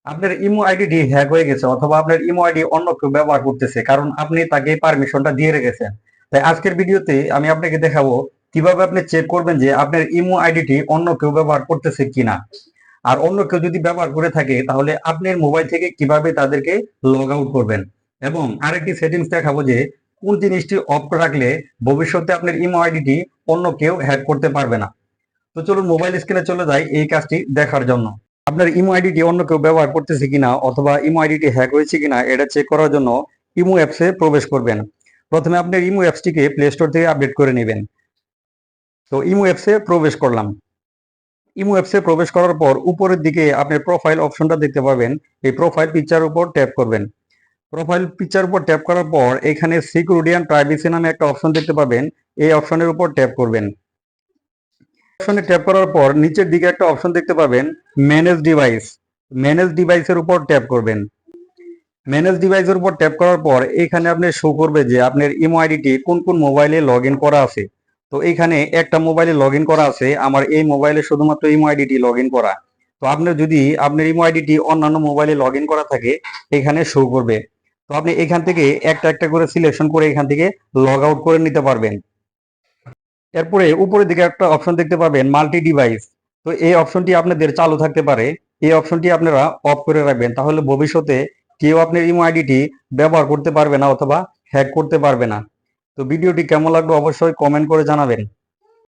আপনার ইমো আইডিটি হ্যাক হয়ে গেছে অথবা আপনার ইমো আইডি অন্য কেউ ব্যবহার করতেছে, কারণ আপনি তাকে পারমিশনটা দিয়ে রেখেছেন। তাই আজকের ভিডিওতে আমি আপনাকে দেখাবো কিভাবে আপনি চেক করবেন যে আপনার ইমো আইডিটি অন্য কেউ ব্যবহার করতেছে কিনা। আর অন্য কেউ যদি ব্যবহার করে থাকে তাহলে আপনার মোবাইল থেকে কিভাবে তাদেরকে লগ আউট করবেন। এবং আরেকটি সেটিংস দেখাবো যে কোন জিনিসটি অফ রাখলে ভবিষ্যতে আপনার ইমো আইডিটি অন্য কেউ হ্যাক করতে পারবে না। তো চলুন মোবাইল স্ক্রিনে চলে যাই এই কাজটি দেখার জন্য। আপনার ইমো আইডিটি অন্য কেউ ব্যবহার করতেছে কিনা অথবা ইমো আইডিটি হ্যাক হয়েছে কিনা এটা চেক করার জন্য ইমো অ্যাপসে প্রবেশ করবেন। প্রথমে আপনার ইমো অ্যাপসটিকে প্লে স্টোর থেকে আপডেট করে নেবেন। তো ইমো অ্যাপসে প্রবেশ করলাম। ইমো অ্যাপসে প্রবেশ করার পর উপরের দিকে আপনার প্রোফাইল অপশনটা দেখতে পাবেন। এই প্রোফাইল পিকচার উপর ট্যাপ করবেন। প্রোফাইল পিকচার উপর ট্যাপ করার পর এখানে সিকিউরিটি অ্যান্ড প্রাইভেসি নামে একটা অপশন দেখতে পাবেন। এই অপশনের উপর ট্যাপ করবেন। অপশনে ট্যাপ করার পর নিচের দিকে একটা অপশন দেখতে পাবেন, ম্যানেজ ডিভাইস। ম্যানেজ ডিভাইসের উপর ট্যাপ করবেন। ম্যানেজ ডিভাইসের উপর ট্যাপ করার পর এখানে আপনি শো করবে যে আপনার ইমো আইডিটি কোন কোন মোবাইলে লগ ইন করা আছে। তো এখানে একটা মোবাইলে লগ ইন করা আছে, আমার এই মোবাইলে শুধুমাত্র ইমো আইডিটি লগ ইন করা। তো আপনার যদি আপনার ইমো আইডিটি অন্যান্য মোবাইলে লগ ইন করা থাকে এখানে শো করবে। তো আপনি এখান থেকে একটা একটা করে সিলেকশন করে এখান থেকে লগ আউট করে নিতে পারবেন। এরপরে উপরের দিকে একটা অপশন দেখতে পাবেন, মাল্টি ডিভাইস। তো এই অপশনটি আপনাদের চালু থাকতে পারে। এই অপশনটি আপনারা অফ করে রাখবেন, তাহলে ভবিষ্যতে কেউ আপনার ইমো আইডিটি ব্যবহার করতে পারবে না অথবা হ্যাক করতে পারবে না। তো ভিডিওটি কেমন লাগলো অবশ্যই কমেন্ট করে জানাবেন।